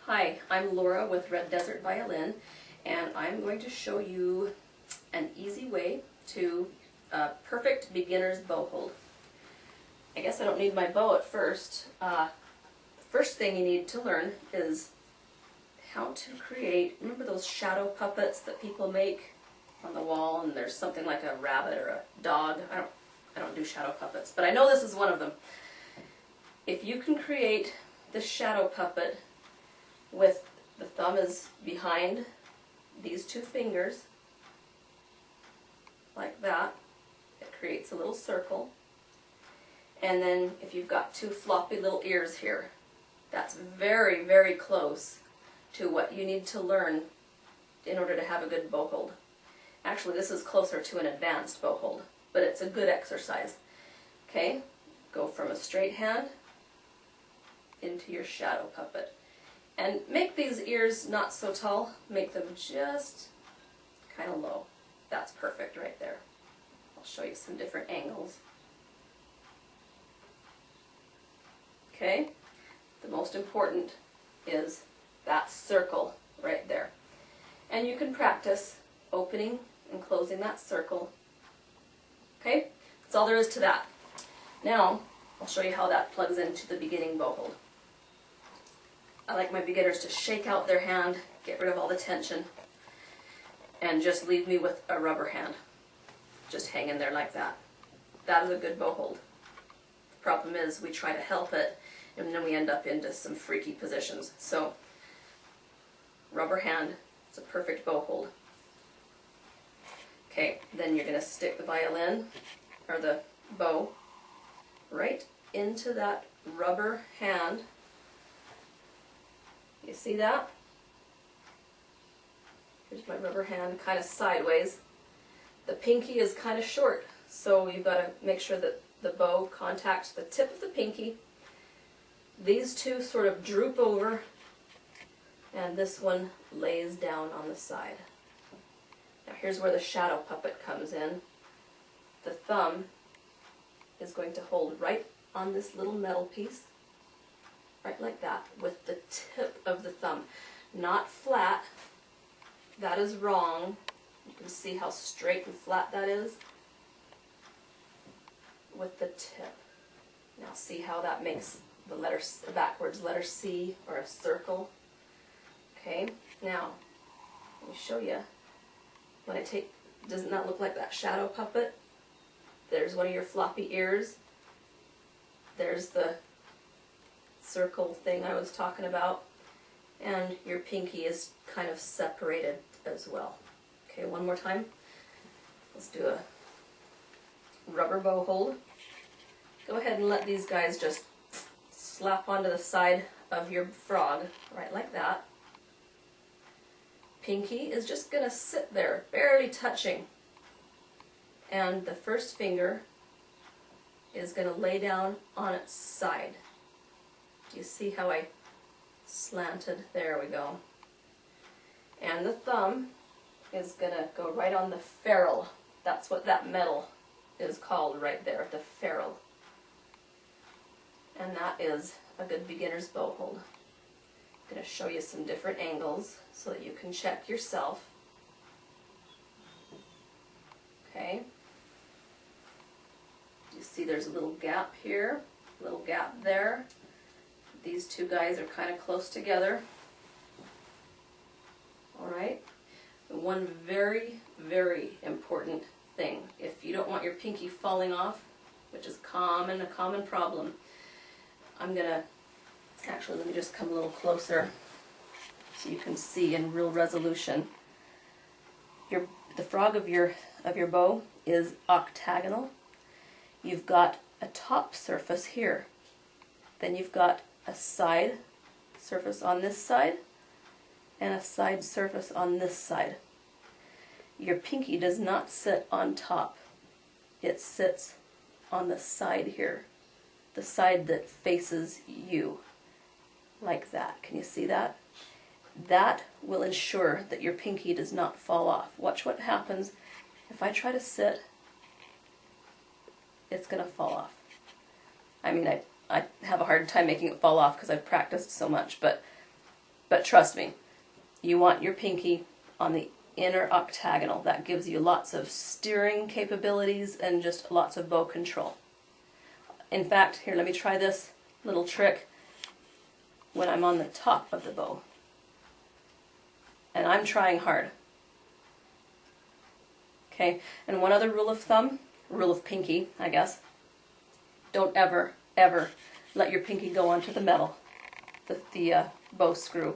Hi, I'm Laura with Red Desert Violin, and I'm going to show you an easy way to perfect beginner's bow hold. I guess I don't need my bow at first. The first thing you need to learn is how to create, remember those shadow puppets that people make on the wall, and there's something like a rabbit or a dog? I don't do shadow puppets, but I know this is one of them. If you can create the shadow puppet with the thumb is behind these two fingers, like that, it creates a little circle. And then if you've got two floppy little ears here, that's very, very close to what you need to learn in order to have a good bow hold. Actually, this is closer to an advanced bow hold, but it's a good exercise. Okay, go from a straight hand into your shadow puppet. And make these ears not so tall, make them just kind of low. That's perfect right there. I'll show you some different angles. Okay, the most important is that circle right there. And you can practice opening and closing that circle. Okay, that's all there is to that. Now, I'll show you how that plugs into the beginning bow hold. I like my beginners to shake out their hand, get rid of all the tension, and just leave me with a rubber hand. Just hang in there like that. That is a good bow hold. The problem is we try to help it, and then we end up into some freaky positions. So, rubber hand, it's a perfect bow hold. Okay, then you're going to stick the violin, or the bow, right into that rubber hand. You see that? Here's my rubber hand, kind of sideways. The pinky is kind of short, so you've got to make sure that the bow contacts the tip of the pinky. These two sort of droop over, and this one lays down on the side. Now here's where the shadow puppet comes in. The thumb is going to hold right on this little metal piece. Right like that, with the tip of the thumb. Not flat. That is wrong. You can see how straight and flat that is. With the tip. Now see how that makes the letter, a backwards letter C, or a circle. Okay, now, let me show you. When I take, doesn't that look like that shadow puppet? There's one of your floppy ears. There's the circle thing I was talking about, and your pinky is kind of separated as well. Okay, one more time. Let's do a rubber bow hold. Go ahead and let these guys just slap onto the side of your frog, right like that. Pinky is just going to sit there, barely touching, and the first finger is going to lay down on its side. Do you see how I slanted? There we go. And the thumb is going to go right on the ferrule. That's what that metal is called right there, the ferrule. And that is a good beginner's bow hold. I'm going to show you some different angles so that you can check yourself. Okay. You see there's a little gap here, a little gap there. These two guys are kind of close together. Alright? One very, very important thing. If you don't want your pinky falling off, which is a common problem, I'm going to, actually let me just come a little closer so you can see in real resolution. The frog of your bow is octagonal. You've got a top surface here. Then you've got a side surface on this side and a side surface on this side. Your pinky does not sit on top. It sits on the side here, the side that faces you, like that. Can you see that? That will ensure that your pinky does not fall off. Watch what happens if I try to sit. It's going to fall off. I mean, I have a hard time making it fall off because I've practiced so much, but But trust me, you want your pinky on the inner octagonal. That gives you lots of steering capabilities and just lots of bow control. In fact, here, let me try this little trick when I'm on the top of the bow. And I'm trying hard. Okay, and one other rule of thumb, rule of pinky, I guess. Don't ever, ever let your pinky go onto the metal, the bow screw.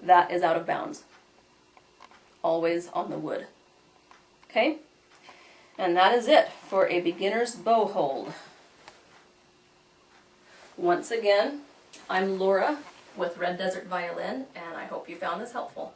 That is out of bounds. Always on the wood. Okay? And that is it for a beginner's bow hold. Once again, I'm Laura with Red Desert Violin, and I hope you found this helpful.